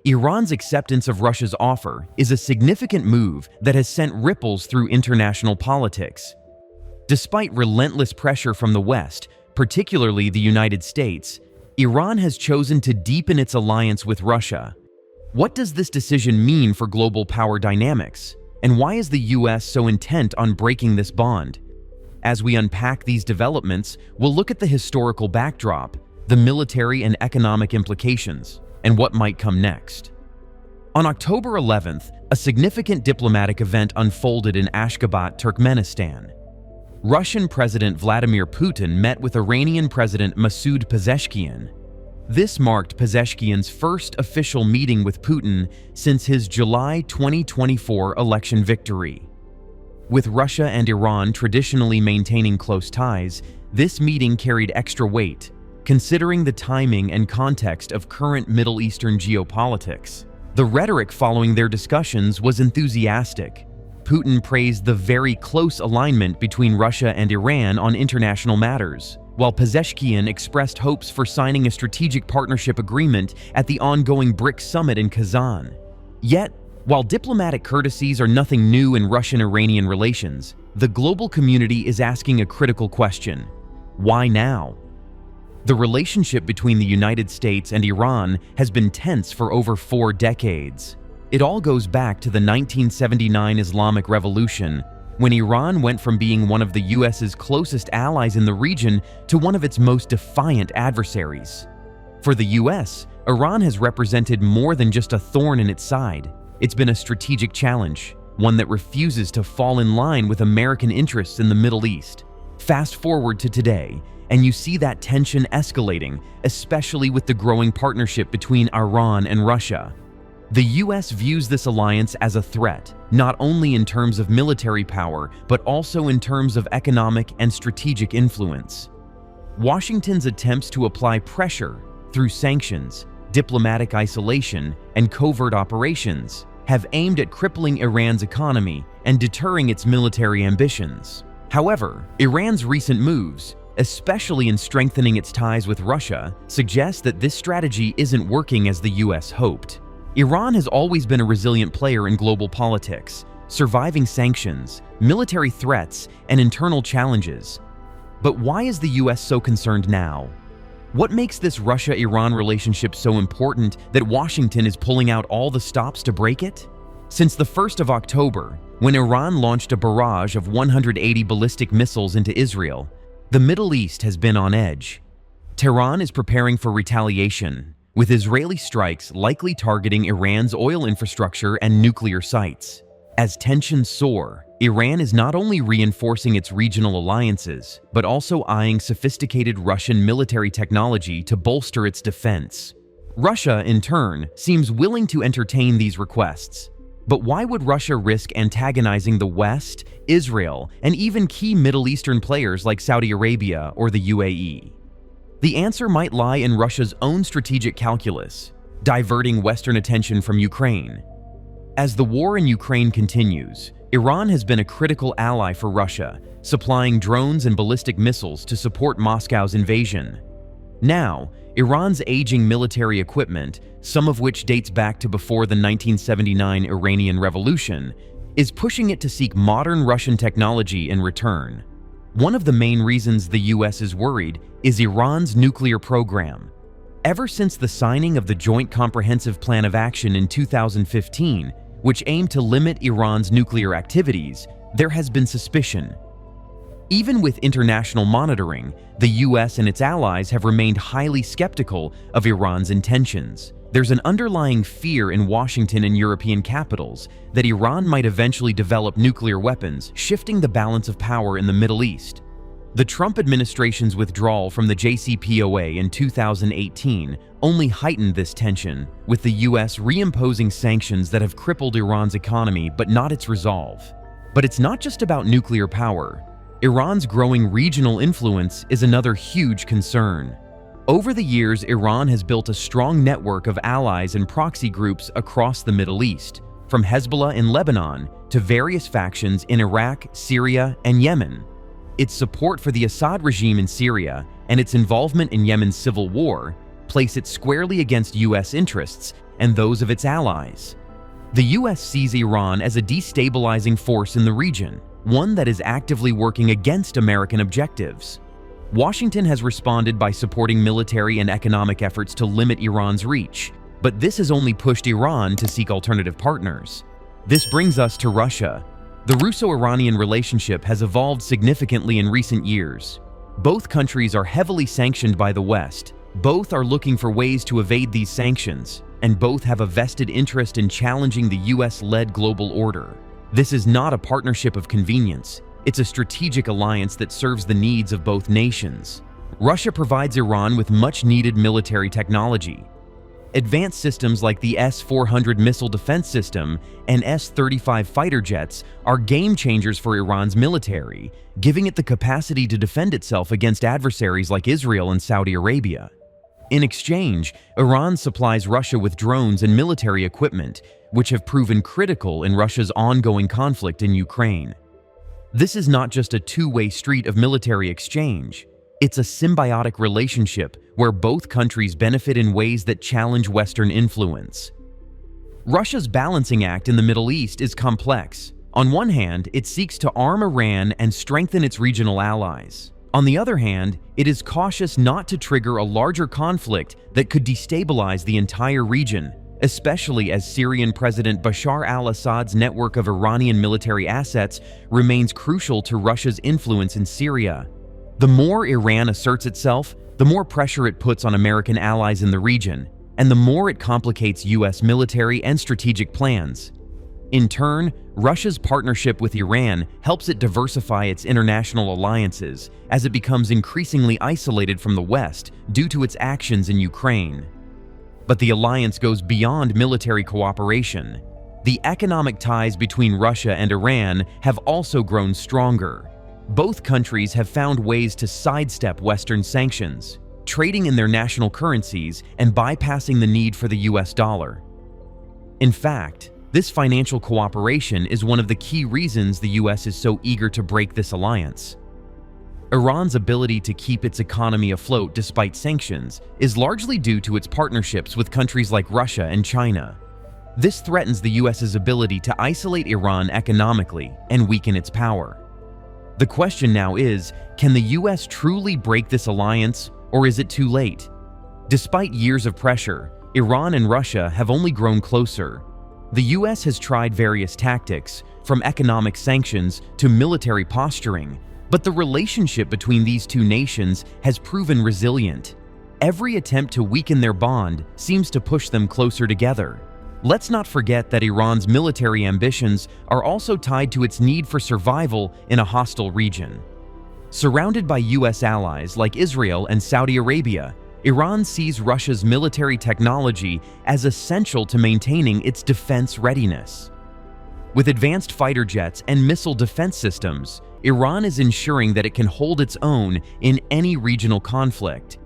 Iran's acceptance of Russia's offer is a significant move that has sent ripples through international politics. Despite relentless pressure from the West, particularly the United States, Iran has chosen to deepen its alliance with Russia. What does this decision mean for global power dynamics? And why is the US so intent on breaking this bond? As we unpack these developments, we'll look at the historical backdrop, the military and economic implications, and what might come next. On October 11th, a significant diplomatic event unfolded in Ashgabat, Turkmenistan. Russian President Vladimir Putin met with Iranian President Masoud Pezeshkian. This marked Pezeshkian's first official meeting with Putin since his July 2024 election victory. With Russia and Iran traditionally maintaining close ties, this meeting carried extra weight, considering the timing and context of current Middle Eastern geopolitics. The rhetoric following their discussions was enthusiastic. Putin praised the very close alignment between Russia and Iran on international matters, while Pezeshkian expressed hopes for signing a strategic partnership agreement at the ongoing BRICS summit in Kazan. Yet, while diplomatic courtesies are nothing new in Russian-Iranian relations, the global community is asking a critical question: why now? The relationship between the United States and Iran has been tense for over 4 decades. It all goes back to the 1979 Islamic Revolution, when Iran went from being one of the US's closest allies in the region to one of its most defiant adversaries. For the US, Iran has represented more than just a thorn in its side. It's been a strategic challenge, one that refuses to fall in line with American interests in the Middle East. Fast forward to today, and you see that tension escalating, especially with the growing partnership between Iran and Russia. The US views this alliance as a threat, not only in terms of military power, but also in terms of economic and strategic influence. Washington's attempts to apply pressure through sanctions, diplomatic isolation, and covert operations have aimed at crippling Iran's economy and deterring its military ambitions. However, Iran's recent moves, especially in strengthening its ties with Russia, suggest that this strategy isn't working as the US hoped. Iran has always been a resilient player in global politics, surviving sanctions, military threats, and internal challenges. But why is the US so concerned now? What makes this Russia-Iran relationship so important that Washington is pulling out all the stops to break it? Since the 1st of October, when Iran launched a barrage of 180 ballistic missiles into Israel, the Middle East has been on edge. Tehran is preparing for retaliation, with Israeli strikes likely targeting Iran's oil infrastructure and nuclear sites. As tensions soar, Iran is not only reinforcing its regional alliances, but also eyeing sophisticated Russian military technology to bolster its defense. Russia, in turn, seems willing to entertain these requests. But why would Russia risk antagonizing the West, Israel, and even key Middle Eastern players like Saudi Arabia or the UAE? The answer might lie in Russia's own strategic calculus, diverting Western attention from Ukraine. As the war in Ukraine continues, Iran has been a critical ally for Russia, supplying drones and ballistic missiles to support Moscow's invasion. Now, Iran's aging military equipment, some of which dates back to before the 1979 Iranian Revolution, is pushing it to seek modern Russian technology in return. One of the main reasons the US is worried is Iran's nuclear program. Ever since the signing of the Joint Comprehensive Plan of Action in 2015, which aimed to limit Iran's nuclear activities, there has been suspicion. Even with international monitoring, the US and its allies have remained highly skeptical of Iran's intentions. There's an underlying fear in Washington and European capitals that Iran might eventually develop nuclear weapons, shifting the balance of power in the Middle East. The Trump administration's withdrawal from the JCPOA in 2018 only heightened this tension, with the US reimposing sanctions that have crippled Iran's economy but not its resolve. But it's not just about nuclear power. Iran's growing regional influence is another huge concern. Over the years, Iran has built a strong network of allies and proxy groups across the Middle East, from Hezbollah in Lebanon to various factions in Iraq, Syria, and Yemen. Its support for the Assad regime in Syria and its involvement in Yemen's civil war place it squarely against US interests and those of its allies. The US sees Iran as a destabilizing force in the region, one that is actively working against American objectives. Washington has responded by supporting military and economic efforts to limit Iran's reach, but this has only pushed Iran to seek alternative partners. This brings us to Russia. The Russo-Iranian relationship has evolved significantly in recent years. Both countries are heavily sanctioned by the West. Both are looking for ways to evade these sanctions, and both have a vested interest in challenging the US-led global order. This is not a partnership of convenience. It's a strategic alliance that serves the needs of both nations. Russia provides Iran with much-needed military technology. Advanced systems like the S-400 missile defense system and S-35 fighter jets are game-changers for Iran's military, giving it the capacity to defend itself against adversaries like Israel and Saudi Arabia. In exchange, Iran supplies Russia with drones and military equipment, which have proven critical in Russia's ongoing conflict in Ukraine. This is not just a two-way street of military exchange. It's a symbiotic relationship where both countries benefit in ways that challenge Western influence. Russia's balancing act in the Middle East is complex. On one hand, it seeks to arm Iran and strengthen its regional allies. On the other hand, it is cautious not to trigger a larger conflict that could destabilize the entire region, especially as Syrian President Bashar al-Assad's network of Iranian military assets remains crucial to Russia's influence in Syria. The more Iran asserts itself, the more pressure it puts on American allies in the region, and the more it complicates US military and strategic plans. In turn, Russia's partnership with Iran helps it diversify its international alliances as it becomes increasingly isolated from the West due to its actions in Ukraine. But the alliance goes beyond military cooperation. The economic ties between Russia and Iran have also grown stronger. Both countries have found ways to sidestep Western sanctions, trading in their national currencies and bypassing the need for the US dollar. In fact, this financial cooperation is one of the key reasons the US is so eager to break this alliance. Iran's ability to keep its economy afloat despite sanctions is largely due to its partnerships with countries like Russia and China. This threatens the US's ability to isolate Iran economically and weaken its power. The question now is, can the US truly break this alliance, or is it too late? Despite years of pressure, Iran and Russia have only grown closer. The US has tried various tactics, from economic sanctions to military posturing, but the relationship between these two nations has proven resilient. Every attempt to weaken their bond seems to push them closer together. Let's not forget that Iran's military ambitions are also tied to its need for survival in a hostile region. Surrounded by US allies like Israel and Saudi Arabia, Iran sees Russia's military technology as essential to maintaining its defense readiness. With advanced fighter jets and missile defense systems, Iran is ensuring that it can hold its own in any regional conflict.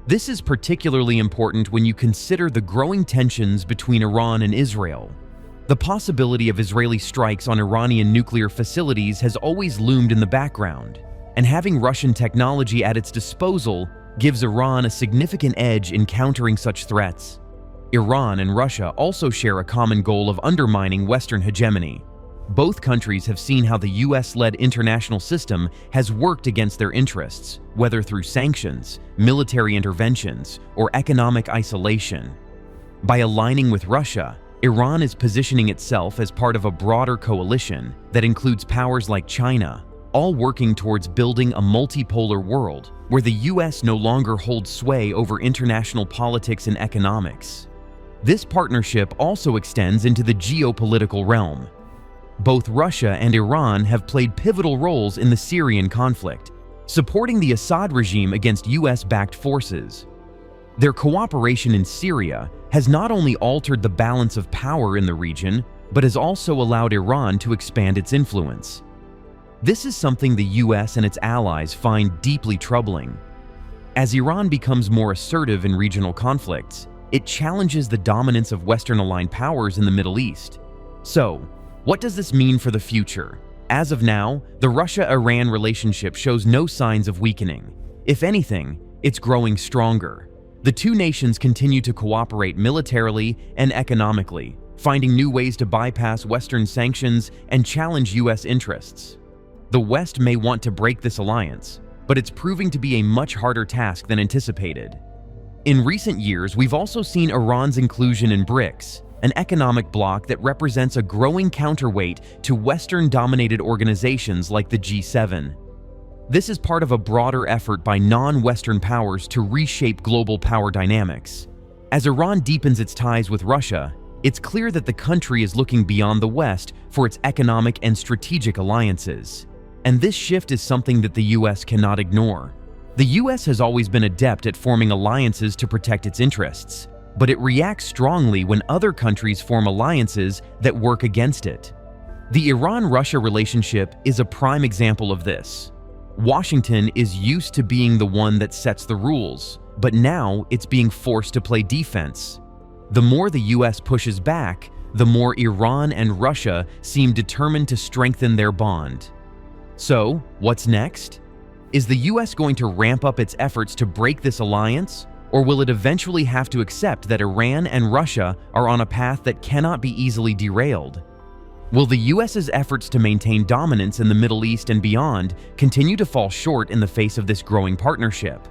This is particularly important when you consider the growing tensions between Iran and Israel. The possibility of Israeli strikes on Iranian nuclear facilities has always loomed in the background, and having Russian technology at its disposal gives Iran a significant edge in countering such threats. Iran and Russia also share a common goal of undermining Western hegemony. Both countries have seen how the US-led international system has worked against their interests, whether through sanctions, military interventions, or economic isolation. By aligning with Russia, Iran is positioning itself as part of a broader coalition that includes powers like China, all working towards building a multipolar world where the US no longer holds sway over international politics and economics. This partnership also extends into the geopolitical realm. Both Russia and Iran have played pivotal roles in the Syrian conflict, supporting the Assad regime against US-backed forces. Their cooperation in Syria has not only altered the balance of power in the region, but has also allowed Iran to expand its influence. This is something the US and its allies find deeply troubling. As Iran becomes more assertive in regional conflicts, it challenges the dominance of Western-aligned powers in the Middle East. So, what does this mean for the future? As of now, the Russia-Iran relationship shows no signs of weakening. If anything, it's growing stronger. The two nations continue to cooperate militarily and economically, finding new ways to bypass Western sanctions and challenge U.S. interests. The West may want to break this alliance, but it's proving to be a much harder task than anticipated. In recent years, we've also seen Iran's inclusion in BRICS, an economic bloc that represents a growing counterweight to Western-dominated organizations like the G7. This is part of a broader effort by non-Western powers to reshape global power dynamics. As Iran deepens its ties with Russia, it's clear that the country is looking beyond the West for its economic and strategic alliances. And this shift is something that the U.S. cannot ignore. The U.S. has always been adept at forming alliances to protect its interests, but it reacts strongly when other countries form alliances that work against it. The Iran-Russia relationship is a prime example of this. Washington is used to being the one that sets the rules, but now it's being forced to play defense. The more the U.S. pushes back, the more Iran and Russia seem determined to strengthen their bond. So, what's next? Is the U.S. going to ramp up its efforts to break this alliance, or will it eventually have to accept that Iran and Russia are on a path that cannot be easily derailed? Will the U.S.'s efforts to maintain dominance in the Middle East and beyond continue to fall short in the face of this growing partnership?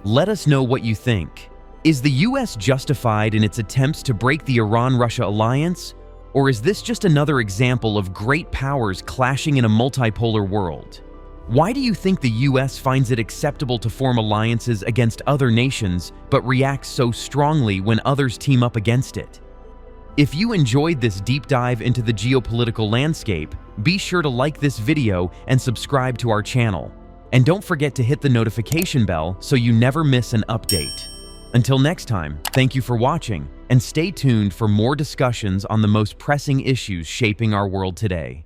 Let us know what you think. Is the U.S. justified in its attempts to break the Iran-Russia alliance, or is this just another example of great powers clashing in a multipolar world? Why do you think the U.S. finds it acceptable to form alliances against other nations but reacts so strongly when others team up against it? If you enjoyed this deep dive into the geopolitical landscape, be sure to like this video and subscribe to our channel. And don't forget to hit the notification bell so you never miss an update. Until next time, thank you for watching, and stay tuned for more discussions on the most pressing issues shaping our world today.